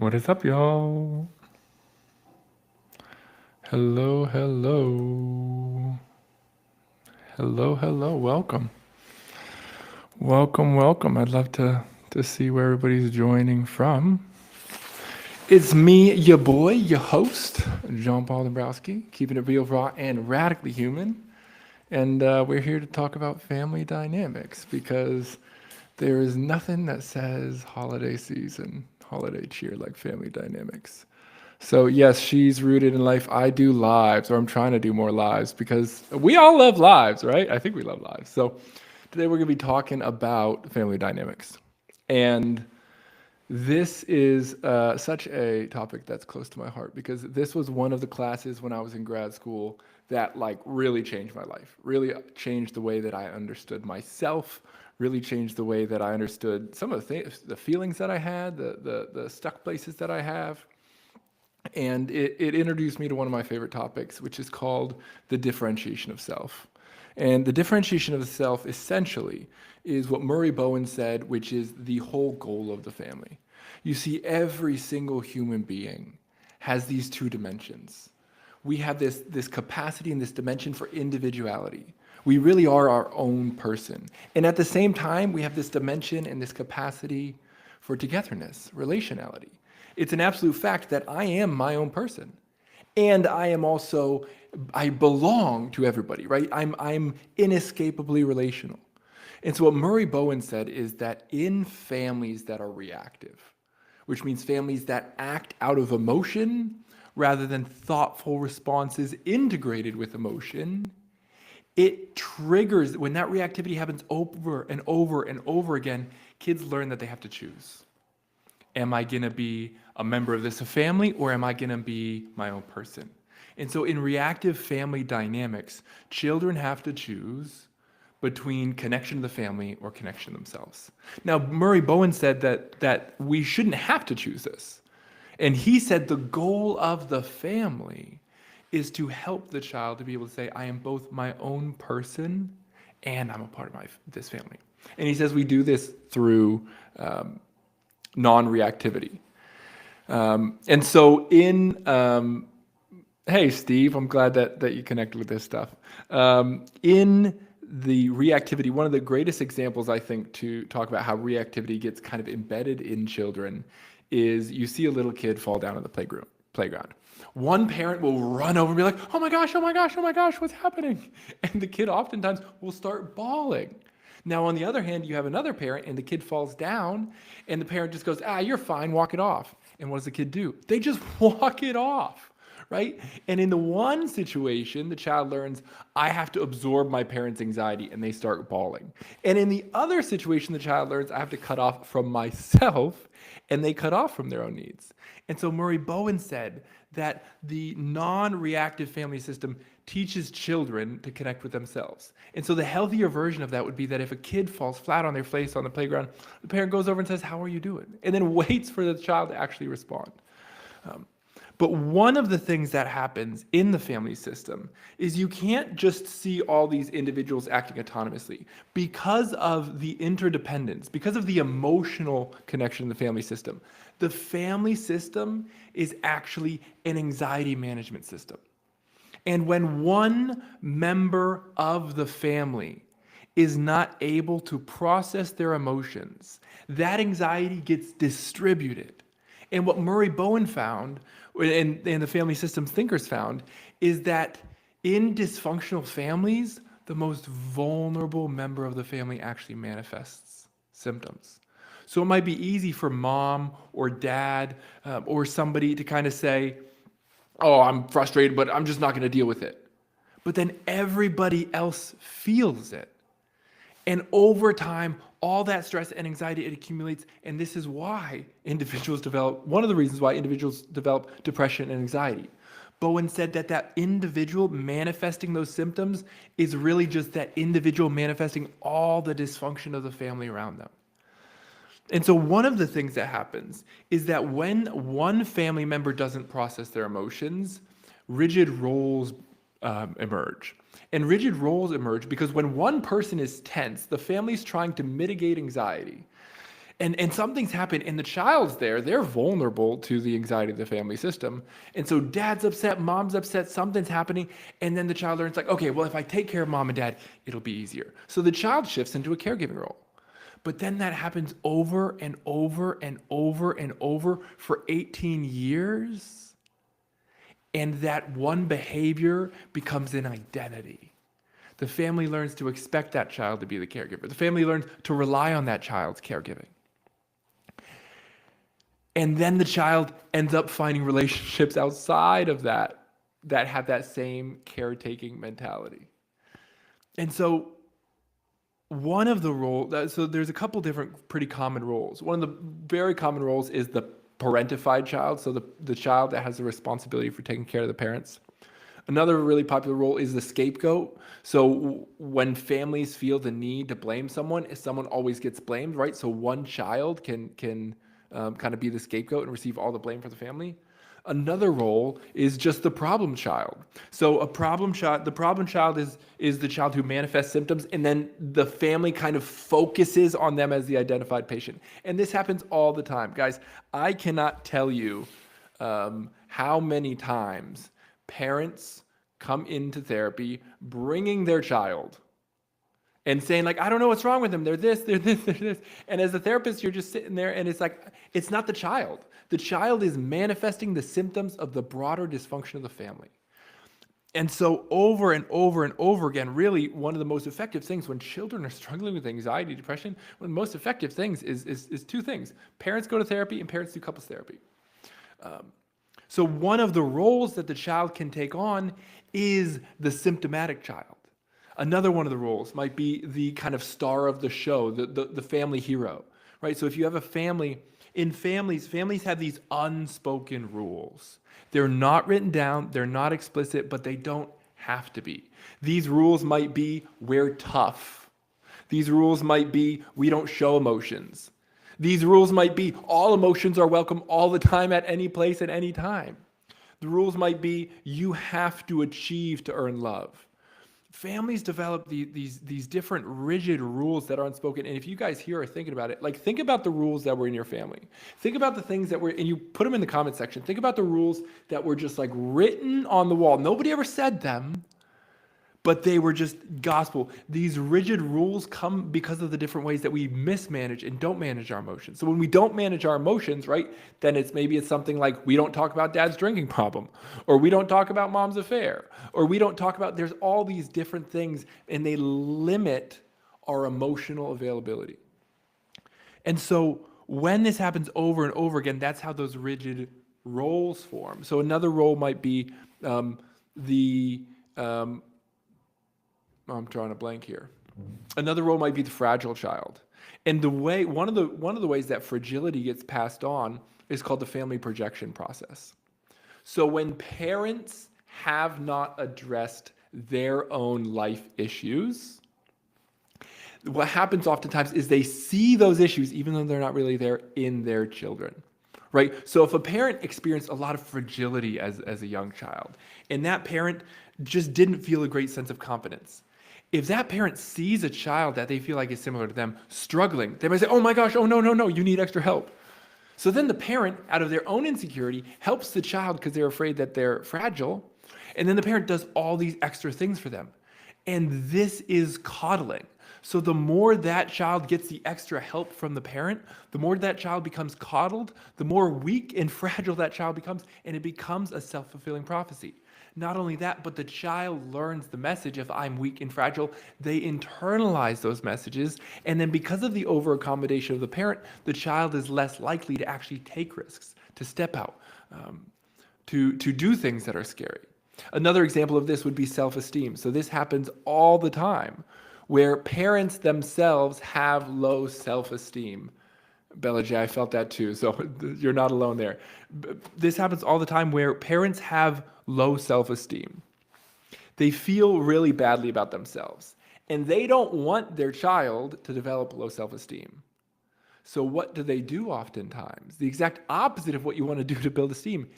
What is up, y'all? Hello, hello. Hello, hello. Welcome. Welcome, welcome. I'd love to see where everybody's joining from. It's me, your boy, your host, John Paul Dombrowski, keeping it real, raw, and radically human. And we're here to talk about family dynamics because there is nothing that says holiday season, holiday cheer like family dynamics. So yes, she's rooted in life. I do lives, or I'm trying to do more lives because we all love lives, right? I think we love lives. So today we're going to be talking about family dynamics. And this is such a topic that's close to my heart because this was one of the classes when I was in grad school that like really changed my life, really changed the way that I understood myself, really changed the way that I understood some of the feelings that I had, the stuck places that I have. And it introduced me to one of my favorite topics, which is called the differentiation of self. And the differentiation of the self essentially is what Murray Bowen said, which is the whole goal of the family. You see, every single human being has these two dimensions. We have this capacity and this dimension for individuality. We really are our own person. And at the same time, we have this dimension and this capacity for togetherness, relationality. It's an absolute fact that I am my own person. And I belong to everybody, right? I'm inescapably relational. And so what Murray Bowen said is that in families that are reactive, which means families that act out of emotion rather than thoughtful responses integrated with emotion, it triggers, when that reactivity happens over and over and over again, kids learn that they have to choose. Am I going to be a member of this family or am I going to be my own person? And so in reactive family dynamics, children have to choose between connection to the family or connection to themselves. Now, Murray Bowen said that we shouldn't have to choose this. And he said the goal of the family is to help the child to be able to say, I am both my own person and I'm a part of this family. And he says we do this through non-reactivity. And so hey, Steve, I'm glad that you connected with this stuff. In the reactivity, one of the greatest examples, I think, to talk about how reactivity gets kind of embedded in children is you see a little kid fall down on the playground. One parent will run over and be like, oh my gosh, oh my gosh, oh my gosh, what's happening? And the kid oftentimes will start bawling. Now, on the other hand, you have another parent and the kid falls down and the parent just goes, you're fine, walk it off. And what does the kid do? They just walk it off, right? And in the one situation, the child learns, I have to absorb my parents' anxiety, and they start bawling. And in the other situation, the child learns, I have to cut off from myself, and they cut off from their own needs. And so Murray Bowen said that the non-reactive family system teaches children to connect with themselves. And so the healthier version of that would be that if a kid falls flat on their face on the playground, the parent goes over and says, how are you doing? And then waits for the child to actually respond. But one of the things that happens in the family system is you can't just see all these individuals acting autonomously. Because of the interdependence, because of the emotional connection in the family system is actually an anxiety management system. And when one member of the family is not able to process their emotions, that anxiety gets distributed. And what Murray Bowen found, and the family systems thinkers found, is that in dysfunctional families, the most vulnerable member of the family actually manifests symptoms. So it might be easy for mom or dad or somebody to kind of say, oh, I'm frustrated, but I'm just not going to deal with it. But then everybody else feels it. And over time, all that stress and anxiety, it accumulates. And this is why one of the reasons why individuals develop depression and anxiety. Bowen said that individual manifesting those symptoms is really just that individual manifesting all the dysfunction of the family around them. And so one of the things that happens is that when one family member doesn't process their emotions, rigid roles emerge. And rigid roles emerge because when one person is tense, the family's trying to mitigate anxiety. And something's happened, and the child's there, they're vulnerable to the anxiety of the family system. And so dad's upset, mom's upset, something's happening, and then the child learns like, okay, well, if I take care of mom and dad, it'll be easier. So the child shifts into a caregiving role. But then that happens over and over and over and over for 18 years. And that one behavior becomes an identity. The family learns to expect that child to be the caregiver. The family learns to rely on that child's caregiving. And then the child ends up finding relationships outside of that have that same caretaking mentality. And so one of the roles, so there's a couple different pretty common roles. One of the very common roles is the parentified child, so the child that has the responsibility for taking care of the parents. Another really popular role is the scapegoat. So when families feel the need to blame someone, someone always gets blamed, right? So one child can kind of be the scapegoat and receive all the blame for the family. Another role is just the problem child. So the problem child is the child who manifests symptoms, and then the family kind of focuses on them as the identified patient. And this happens all the time. Guys, I cannot tell you how many times parents come into therapy bringing their child and saying like, I don't know what's wrong with them. They're this, they're this, they're this. And as a therapist, you're just sitting there and it's like, it's not the child. The child is manifesting the symptoms of the broader dysfunction of the family. And so over and over and over again, really one of the most effective things when children are struggling with anxiety, depression, one of the most effective things is two things. Parents go to therapy and parents do couples therapy. So one of the roles that the child can take on is the symptomatic child. Another one of the roles might be the kind of star of the show, the family hero, right? So if you have a family, families have these unspoken rules. They're not written down, they're not explicit, but they don't have to be. These rules might be, we're tough. These rules might be, we don't show emotions. These rules might be, all emotions are welcome all the time at any place at any time. The rules might be, you have to achieve to earn love. Families develop these different rigid rules that are unspoken. And if you guys here are thinking about it, like think about the rules that were in your family. Think about the things that were, and you put them in the comment section. Think about the rules that were just like written on the wall. Nobody ever said them, but they were just gospel. These rigid rules come because of the different ways that we mismanage and don't manage our emotions. So when we don't manage our emotions, right, then maybe it's something like we don't talk about dad's drinking problem, or we don't talk about mom's affair, or we don't talk about, there's all these different things, and they limit our emotional availability. And so when this happens over and over again, that's how those rigid roles form. So another role might be I'm drawing a blank here. Another role might be the fragile child. And one of the ways that fragility gets passed on is called the family projection process. So when parents have not addressed their own life issues, what happens oftentimes is they see those issues, even though they're not really there, in their children. Right? So if a parent experienced a lot of fragility as a young child, and that parent just didn't feel a great sense of confidence, if that parent sees a child that they feel like is similar to them struggling, they might say, oh my gosh, oh no, you need extra help. So then the parent, out of their own insecurity, helps the child because they're afraid that they're fragile. And then the parent does all these extra things for them. And this is coddling. So the more that child gets the extra help from the parent, the more that child becomes coddled, the more weak and fragile that child becomes, and it becomes a self-fulfilling prophecy. Not only that, but the child learns the message of I'm weak and fragile. They internalize those messages, and then because of the over-accommodation of the parent, the child is less likely to actually take risks, to step out, to do things that are scary. Another example of this would be self-esteem. So this happens all the time, where parents themselves have low self-esteem. Bella J, I felt that too, so you're not alone there. This happens all the time where parents have low self-esteem. They feel really badly about themselves, and they don't want their child to develop low self-esteem. So what do they do oftentimes? The exact opposite of what you want to do to build esteem.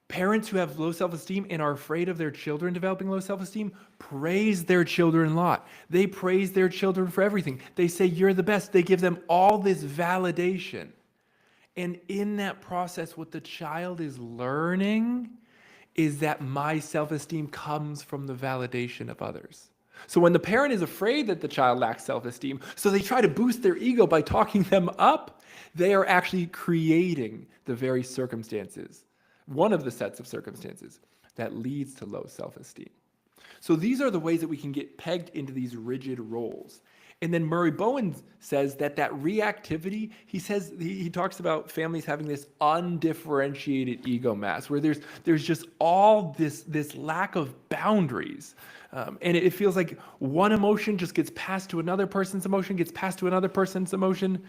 Parents who have low self-esteem and are afraid of their children developing low self-esteem praise their children a lot. They praise their children for everything. They say, you're the best. They give them all this validation. And in that process, what the child is learning is that my self-esteem comes from the validation of others. So when the parent is afraid that the child lacks self-esteem, so they try to boost their ego by talking them up, they are actually creating the very circumstances, one of the sets of circumstances that leads to low self-esteem. So these are the ways that we can get pegged into these rigid roles. And then Murray Bowen says that reactivity, he talks about families having this undifferentiated ego mass, where there's just all this lack of boundaries. And it feels like one emotion just gets passed to another person's emotion, gets passed to another person's emotion.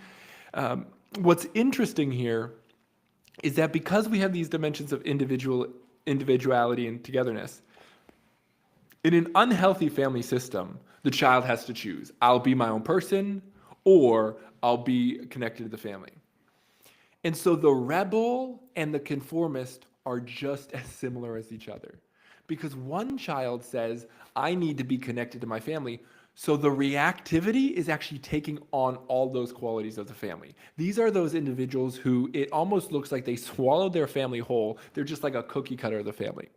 What's interesting here is that because we have these dimensions of individuality and togetherness, in an unhealthy family system, the child has to choose. I'll be my own person, or I'll be connected to the family. And so the rebel and the conformist are just as similar as each other. Because one child says, I need to be connected to my family. So the reactivity is actually taking on all those qualities of the family. These are those individuals who it almost looks like they swallowed their family whole. They're just like a cookie cutter of the family.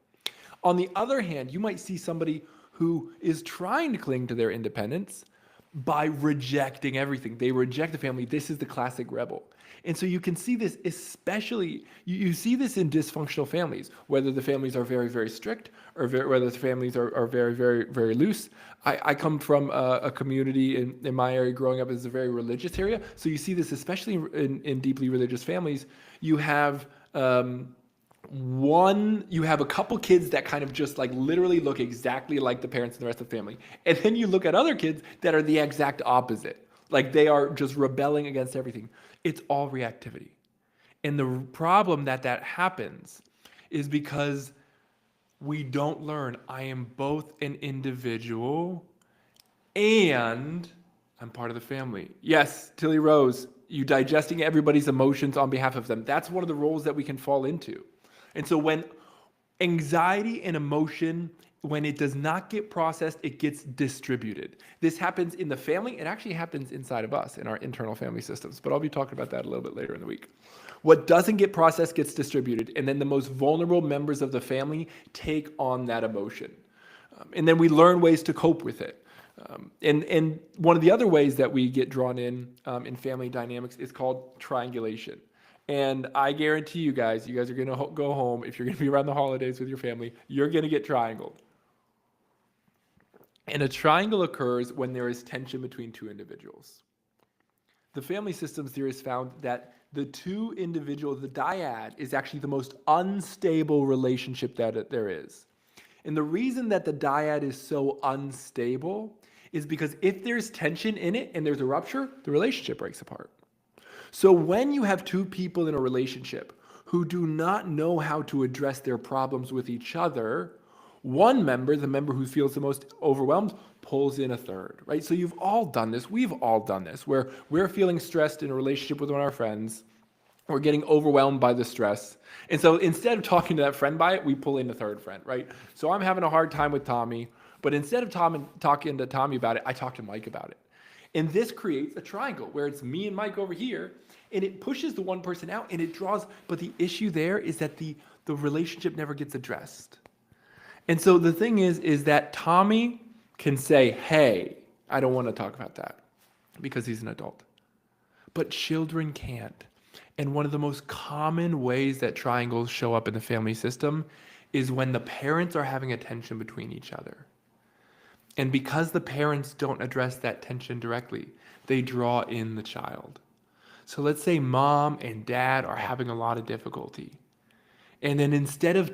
On the other hand, you might see somebody who is trying to cling to their independence by rejecting everything. They reject the family. This is the classic rebel. And so you can see this especially, you see this in dysfunctional families, whether the families are very, very strict or whether the families are very, very, very loose. I come from a community in my area growing up as a very religious area. So you see this especially in deeply religious families. You have you have a couple kids that kind of just like literally look exactly like the parents and the rest of the family. And then you look at other kids that are the exact opposite. Like they are just rebelling against everything. It's all reactivity. And the problem that happens is because we don't learn I am both an individual and I'm part of the family. Yes, Tilly Rose, you digesting everybody's emotions on behalf of them. That's one of the roles that we can fall into. And so when anxiety and emotion, when it does not get processed, it gets distributed. This happens in the family. It actually happens inside of us in our internal family systems. But I'll be talking about that a little bit later in the week. What doesn't get processed gets distributed. And then the most vulnerable members of the family take on that emotion. And then we learn ways to cope with it. And one of the other ways that we get drawn in family dynamics is called triangulation. And I guarantee you guys are going to go home. If you're going to be around the holidays with your family, you're going to get triangled. And a triangle occurs when there is tension between two individuals. The family systems theorists found that the two individuals, the dyad, is actually the most unstable relationship that there is. And the reason that the dyad is so unstable is because if there's tension in it and there's a rupture, the relationship breaks apart. So when you have two people in a relationship who do not know how to address their problems with each other, one member, the member who feels the most overwhelmed, pulls in a third, right? So you've all done this. We've all done this, where we're feeling stressed in a relationship with one of our friends. We're getting overwhelmed by the stress. And so instead of talking to that friend by it, we pull in a third friend, right? So I'm having a hard time with Tommy, but instead of talking to Tommy about it, I talk to Mike about it. And this creates a triangle where it's me and Mike over here, and it pushes the one person out and it draws, but the issue there is that the relationship never gets addressed. And so the thing is that Tommy can say, hey, I don't want to talk about that because he's an adult. But children can't. And one of the most common ways that triangles show up in the family system is when the parents are having a tension between each other. And because the parents don't address that tension directly, they draw in the child. So let's say mom and dad are having a lot of difficulty. And then instead of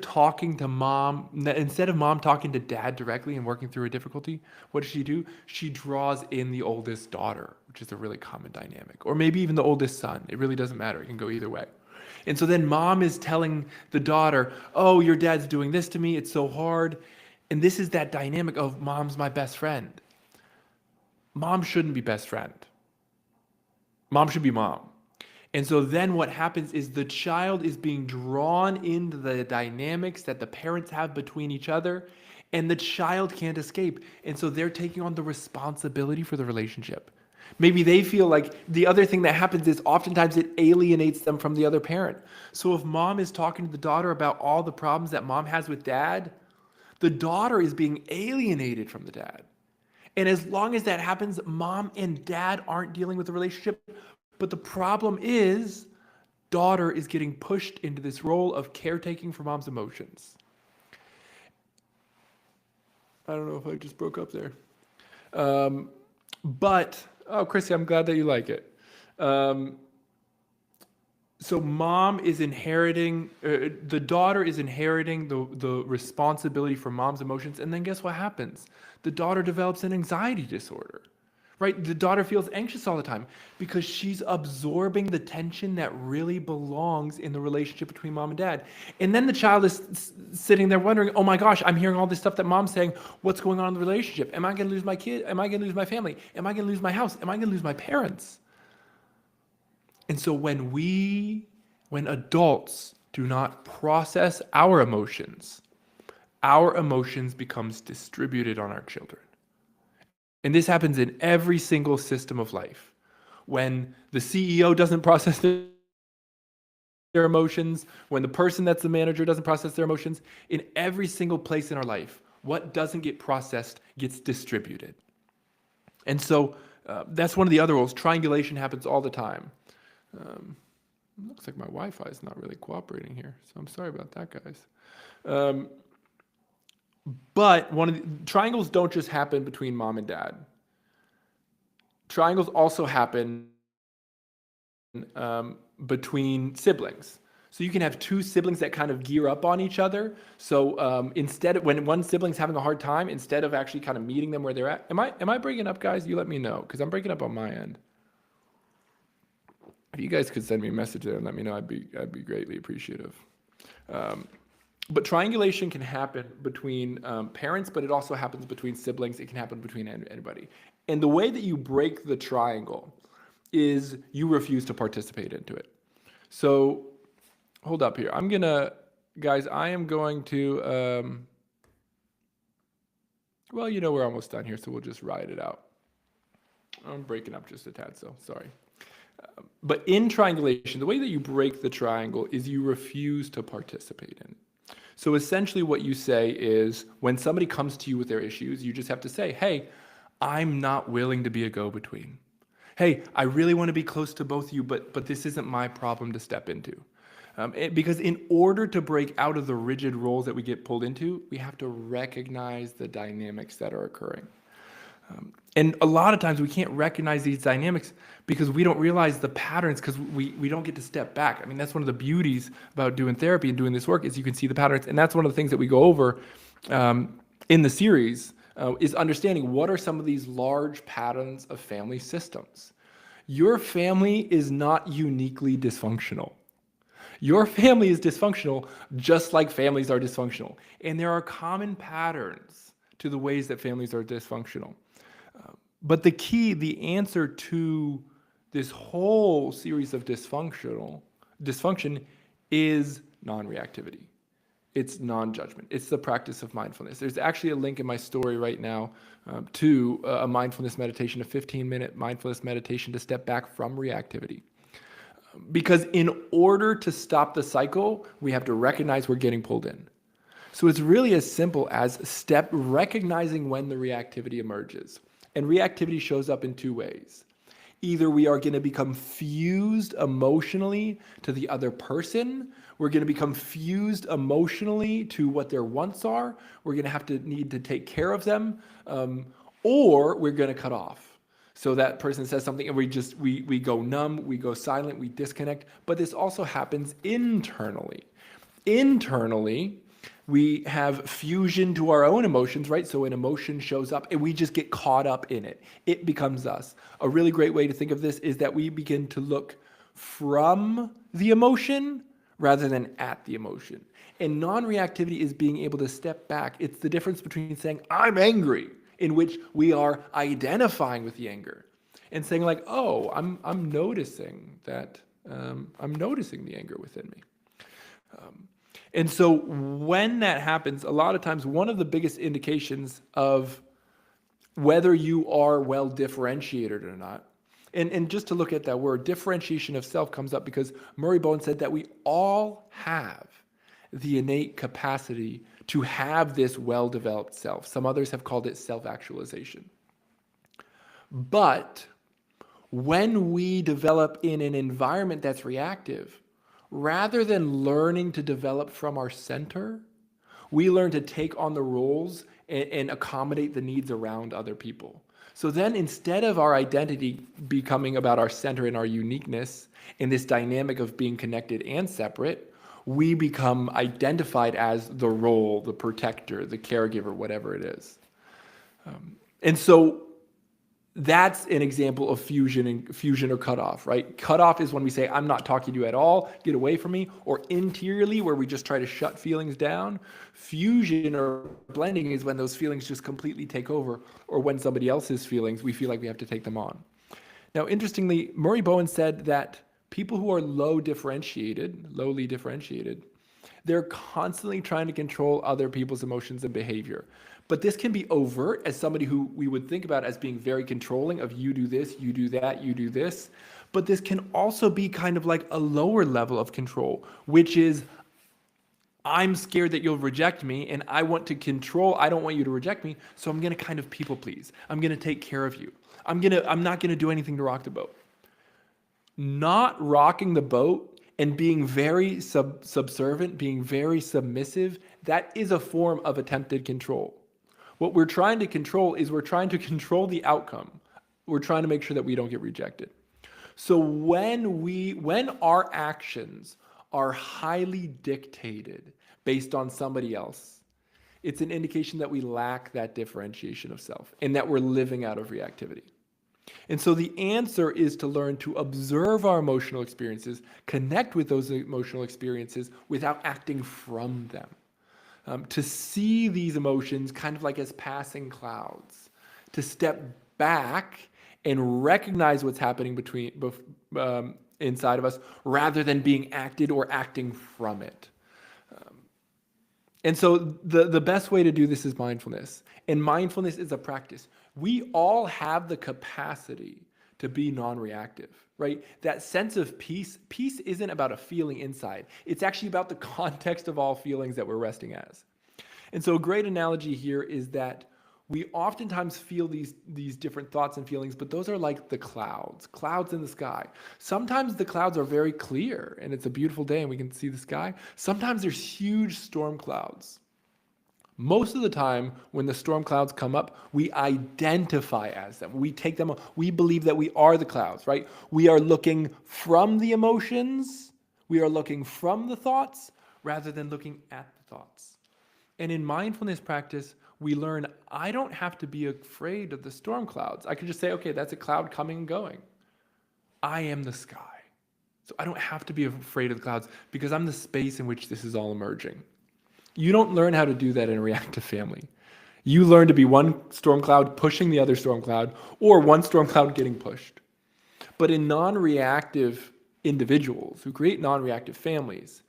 mom talking to dad directly and working through a difficulty, what does she do? She draws in the oldest daughter, which is a really common dynamic. Or maybe even the oldest son. It really doesn't matter. It can go either way. And so then mom is telling the daughter, oh, your dad's doing this to me. It's so hard. And this is that dynamic of mom's my best friend. Mom shouldn't be best friend. Mom should be mom. And so then what happens is the child is being drawn into the dynamics that the parents have between each other, and the child can't escape. And so they're taking on the responsibility for the relationship. Maybe they feel like the other thing that happens is oftentimes it alienates them from the other parent. So if mom is talking to the daughter about all the problems that mom has with dad, the daughter is being alienated from the dad. And as long as that happens, mom and dad aren't dealing with the relationship. But the problem is, daughter is getting pushed into this role of caretaking for mom's emotions. I don't know if I just broke up there. Chrissy, I'm glad that you like it. So mom is inheriting, the daughter is inheriting the responsibility for mom's emotions. And then guess what happens? The daughter develops an anxiety disorder, right? The daughter feels anxious all the time because she's absorbing the tension that really belongs in the relationship between mom and dad. And then the child is sitting there wondering, oh my gosh, I'm hearing all this stuff that mom's saying. What's going on in the relationship? Am I going to lose my kid? Am I going to lose my family? Am I going to lose my house? Am I going to lose my parents? And so when adults do not process our emotions becomes distributed on our children. And this happens in every single system of life. When the CEO doesn't process their emotions, when the person that's the manager doesn't process their emotions, in every single place in our life, what doesn't get processed gets distributed. And so that's one of the other roles. Triangulation happens all the time. Looks like my Wi-Fi is not really cooperating here, so I'm sorry about that, guys. But triangles don't just happen between mom and dad. Triangles also happen between siblings. So you can have two siblings that kind of gear up on each other. So when one sibling's having a hard time, instead of actually kind of meeting them where they're at, am I breaking up, guys? You let me know, because I'm breaking up on my end. If you guys could send me a message there and let me know, I'd be greatly appreciative. But triangulation can happen between parents, but it also happens between siblings. It can happen between anybody. And the way that you break the triangle is you refuse to participate into it. So hold up here. Guys, I am going to, we're almost done here, so we'll just ride it out. I'm breaking up just a tad, so sorry. But in triangulation, the way that you break the triangle is you refuse to participate in it. So essentially what you say is when somebody comes to you with their issues, you just have to say, hey, I'm not willing to be a go-between. Hey, I really want to be close to both of you, but this isn't my problem to step into. Because in order to break out of the rigid roles that we get pulled into, we have to recognize the dynamics that are occurring. And a lot of times we can't recognize these dynamics because we don't realize the patterns because we don't get to step back. I mean, that's one of the beauties about doing therapy and doing this work is you can see the patterns. And that's one of the things that we go over in the series is understanding what are some of these large patterns of family systems. Your family is not uniquely dysfunctional. Your family is dysfunctional just like families are dysfunctional. And there are common patterns to the ways that families are dysfunctional. But the answer to this whole series of dysfunction is non-reactivity. It's non-judgment. It's the practice of mindfulness. There's actually a link in my story right now to a mindfulness meditation, a 15-minute mindfulness meditation to step back from reactivity. Because in order to stop the cycle, we have to recognize we're getting pulled in. So it's really as simple as recognizing when the reactivity emerges. And reactivity shows up in two ways. Either we are going to become fused emotionally to the other person, we're going to become fused emotionally to what their wants are, we're going to need to take care of them, or we're going to cut off. So that person says something and we go numb, we go silent, we disconnect. But this also happens internally. Internally, we have fusion to our own emotions, right? So an emotion shows up and we just get caught up in it. It becomes us. A really great way to think of this is that we begin to look from the emotion rather than at the emotion. And non-reactivity is being able to step back. It's the difference between saying, I'm angry, in which we are identifying with the anger, and saying like, oh, I'm noticing that I'm noticing the anger within me. And so when that happens, a lot of times one of the biggest indications of whether you are well differentiated or not, and just to look at that word, differentiation of self comes up because Murray Bowen said that we all have the innate capacity to have this well-developed self. Some others have called it self-actualization. But when we develop in an environment that's reactive, rather than learning to develop from our center, we learn to take on the roles and accommodate the needs around other people. So then instead of our identity becoming about our center and our uniqueness in this dynamic of being connected and separate, we become identified as the role, the protector, the caregiver, whatever it is. And so that's an example of fusion or cutoff, right? Cutoff is when we say, I'm not talking to you at all, get away from me, or interiorly, where we just try to shut feelings down. Fusion or blending is when those feelings just completely take over, or when somebody else's feelings, we feel like we have to take them on. Now, interestingly, Murray Bowen said that people who are lowly differentiated, they're constantly trying to control other people's emotions and behavior. But this can be overt as somebody who we would think about as being very controlling of you do this, you do that, you do this. But this can also be kind of like a lower level of control, which is I'm scared that you'll reject me and I want to control, I don't want you to reject me, so I'm going to kind of people please. I'm going to take care of you. I'm not going to do anything to rock the boat. Not rocking the boat and being very subservient, being very submissive, that is a form of attempted control. What we're trying to control is we're trying to control the outcome. We're trying to make sure that we don't get rejected. So when our actions are highly dictated based on somebody else, it's an indication that we lack that differentiation of self and that we're living out of reactivity. And so the answer is to learn to observe our emotional experiences, connect with those emotional experiences without acting from them. To see these emotions kind of like as passing clouds, to step back and recognize what's happening inside of us rather than being acted or acting from it. And so the best way to do this is mindfulness. And mindfulness is a practice. We all have the capacity to be non-reactive, right? That sense of peace isn't about a feeling inside. It's actually about the context of all feelings that we're resting as. And so a great analogy here is that we oftentimes feel these different thoughts and feelings, but those are like the clouds in the sky. Sometimes the clouds are very clear and it's a beautiful day and we can see the sky. Sometimes there's huge storm clouds. Most of the time, when the storm clouds come up, we identify as them. We take them, we believe that we are the clouds, right? We are looking from the emotions, we are looking from the thoughts, rather than looking at the thoughts. And in mindfulness practice, we learn I don't have to be afraid of the storm clouds. I can just say, okay, that's a cloud coming and going. I am the sky. So I don't have to be afraid of the clouds because I'm the space in which this is all emerging. You don't learn how to do that in a reactive family. You learn to be one storm cloud pushing the other storm cloud, or one storm cloud getting pushed. But in non-reactive individuals who create non-reactive families,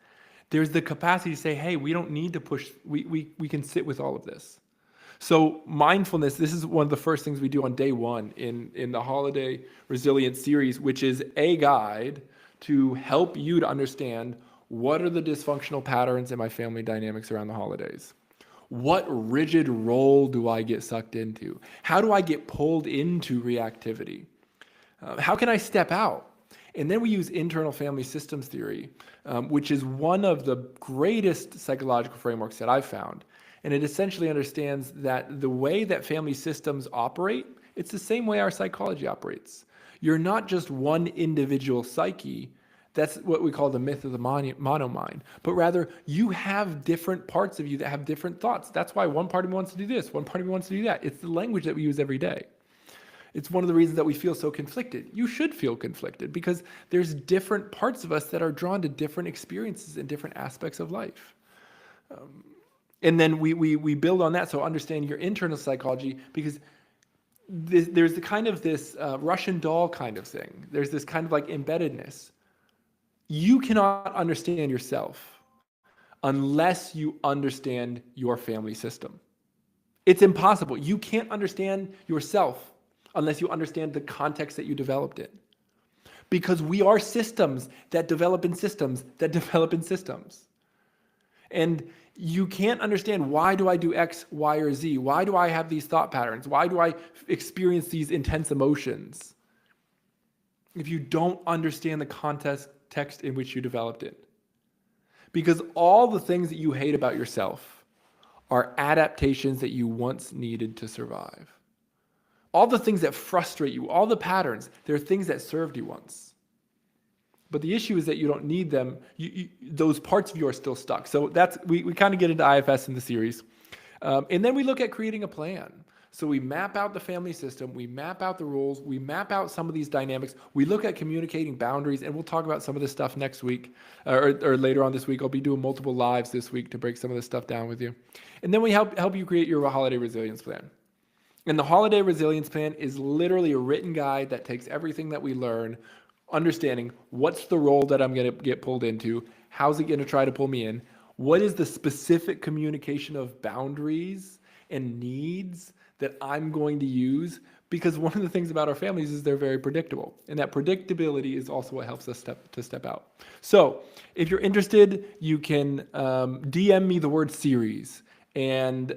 there's the capacity to say, hey, we don't need to push, we can sit with all of this. So mindfulness, this is one of the first things we do on day one in the Holiday Resilience series, which is a guide to help you to understand what are the dysfunctional patterns in my family dynamics around the holidays. What rigid role do I get sucked into? How do I get pulled into reactivity? How can I step out? And then we use internal family systems theory, which is one of the greatest psychological frameworks that I've found. And it essentially understands that the way that family systems operate, it's the same way our psychology operates. You're not just one individual psyche. That's what we call the myth of the monomind. But rather, you have different parts of you that have different thoughts. That's why one part of me wants to do this, one part of me wants to do that. It's the language that we use every day. It's one of the reasons that we feel so conflicted. You should feel conflicted because there's different parts of us that are drawn to different experiences and different aspects of life. And then we build on that, so understand your internal psychology, because there's the kind of this Russian doll kind of thing. There's this kind of like embeddedness. you cannot understand yourself unless you understand your family system. It's impossible. You can't understand yourself unless you understand the context that you developed in. Because we are systems that develop in systems that develop in systems. And you can't understand, why do I do X, Y, or Z? Why do I have these thought patterns? Why do I experience these intense emotions? If you don't understand the context in which you developed it. Because all the things that you hate about yourself are adaptations that you once needed to survive. All the things that frustrate you, all the patterns, they're things that served you once. But the issue is that you don't need them. Those parts of you are still stuck. So that's we kind of get into IFS in the series. And then we look at creating a plan. So we map out the family system, we map out the rules, we map out some of these dynamics, we look at communicating boundaries, and we'll talk about some of this stuff next week, or later on this week. I'll be doing multiple lives this week to break some of this stuff down with you. And then we help you create your holiday resilience plan. And the holiday resilience plan is literally a written guide that takes everything that we learn, understanding what's the role that I'm going to get pulled into, how's it going to try to pull me in, what is the specific communication of boundaries and needs that I'm going to use, because one of the things about our families is they're very predictable, and that predictability is also what helps us step out. So if you're interested, you can DM me the word series, and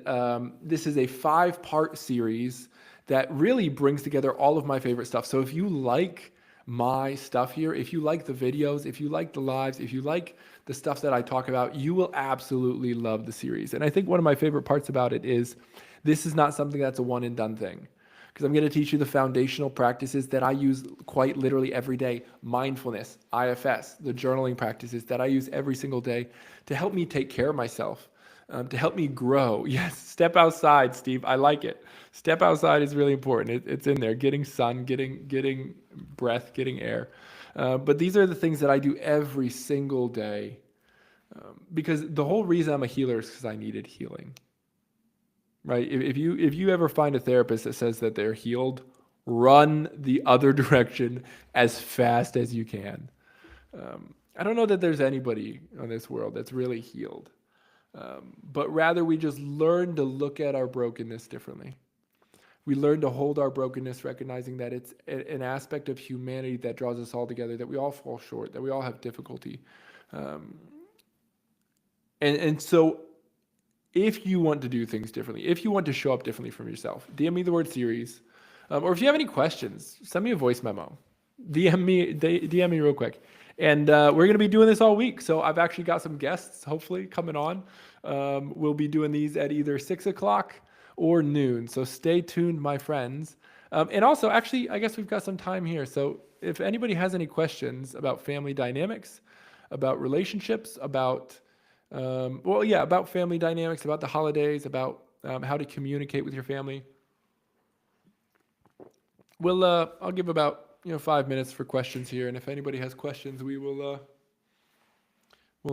this is a 5-part series that really brings together all of my favorite stuff. So if you like my stuff here, if you like the videos, if you like the lives, if you like the stuff that I talk about, you will absolutely love the series. And I think one of my favorite parts about it is this is not something that's a one and done thing, because I'm going to teach you the foundational practices that I use quite literally every day. Mindfulness, IFS, the journaling practices that I use every single day to help me take care of myself, to help me grow. Yes, step outside, Steve. I like it. Step outside is really important. It's in there. Getting sun, getting breath, getting air. But these are the things that I do every single day, because the whole reason I'm a healer is because I needed healing. Right? If you ever find a therapist that says that they're healed, run the other direction as fast as you can. I don't know that there's anybody on this world that's really healed. But rather we just learn to look at our brokenness differently. We learn to hold our brokenness, recognizing that it's an aspect of humanity that draws us all together, that we all fall short, that we all have difficulty. And so if you want to do things differently, if you want to show up differently from yourself, DM me the word series. Or if you have any questions, send me a voice memo. DM me real quick. And we're going to be doing this all week. So I've actually got some guests, hopefully, coming on. We'll be doing these at either 6 o'clock or noon. So stay tuned, my friends. And also, actually, I guess we've got some time here. So if anybody has any questions about family dynamics, about relationships, about about family dynamics, about the holidays, about how to communicate with your family, I'll give about 5 minutes for questions here, and if anybody has questions, we'll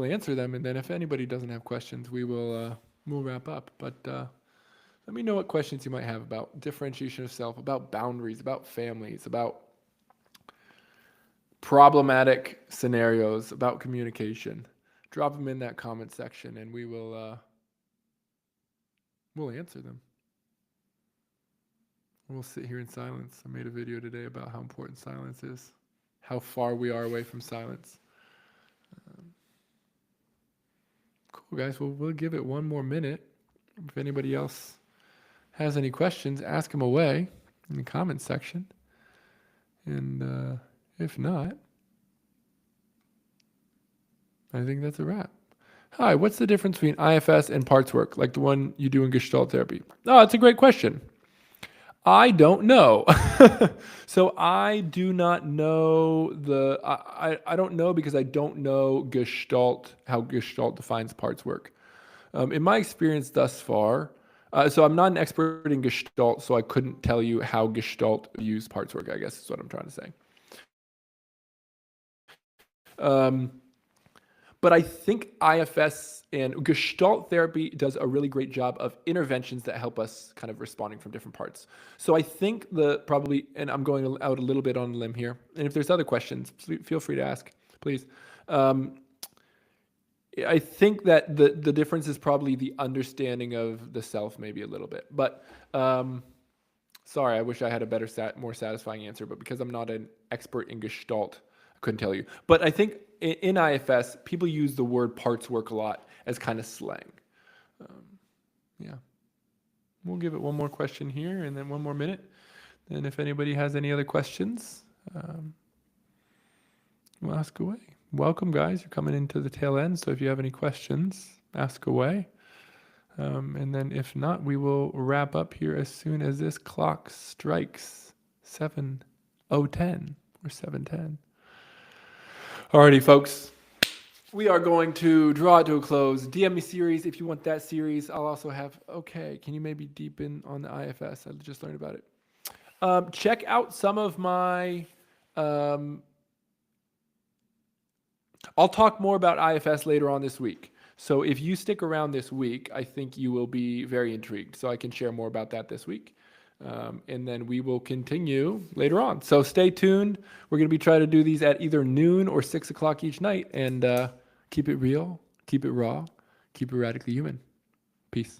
answer them, and then if anybody doesn't have questions, we'll wrap up. But let me know what questions you might have about differentiation of self, about boundaries, about families, about problematic scenarios, about communication. Drop them in that comment section, and we'll answer them. We'll sit here in silence. I made a video today about how important silence is, how far we are away from silence. Cool, guys. Well, we'll give it one more minute. If anybody else has any questions, ask them away in the comment section. And if not, I think that's a wrap. Hi, what's the difference between IFS and parts work, like the one you do in Gestalt therapy? Oh, that's a great question. I don't know. So I do not know I don't know, because I don't know Gestalt, how Gestalt defines parts work. In my experience thus far, so I'm not an expert in Gestalt, so I couldn't tell you how Gestalt views parts work, I guess is what I'm trying to say. But I think IFS and Gestalt therapy does a really great job of interventions that help us kind of responding from different parts. So I think and I'm going out a little bit on a limb here, and if there's other questions, feel free to ask, please. I think that the difference is probably the understanding of the self, maybe a little bit. But sorry, I wish I had a better, more satisfying answer. But because I'm not an expert in Gestalt, I couldn't tell you. But I think in IFS, people use the word parts work a lot as kind of slang. Yeah. We'll give it one more question here and then one more minute. And if anybody has any other questions, we'll ask away. Welcome, guys. You're coming into the tail end. So if you have any questions, ask away. And then if not, we will wrap up here as soon as this clock strikes 7:10 or 7:10. Alrighty, folks. We are going to draw it to a close. DM me series if you want that series. I'll also have, okay, can you maybe deepen on the IFS? I just learned about it. Check out some of my, I'll talk more about IFS later on this week. So if you stick around this week, I think you will be very intrigued. So I can share more about that this week. And then we will continue later on. So stay tuned. We're going to be trying to do these at either noon or 6 o'clock each night. And keep it real, keep it raw, keep it radically human. Peace.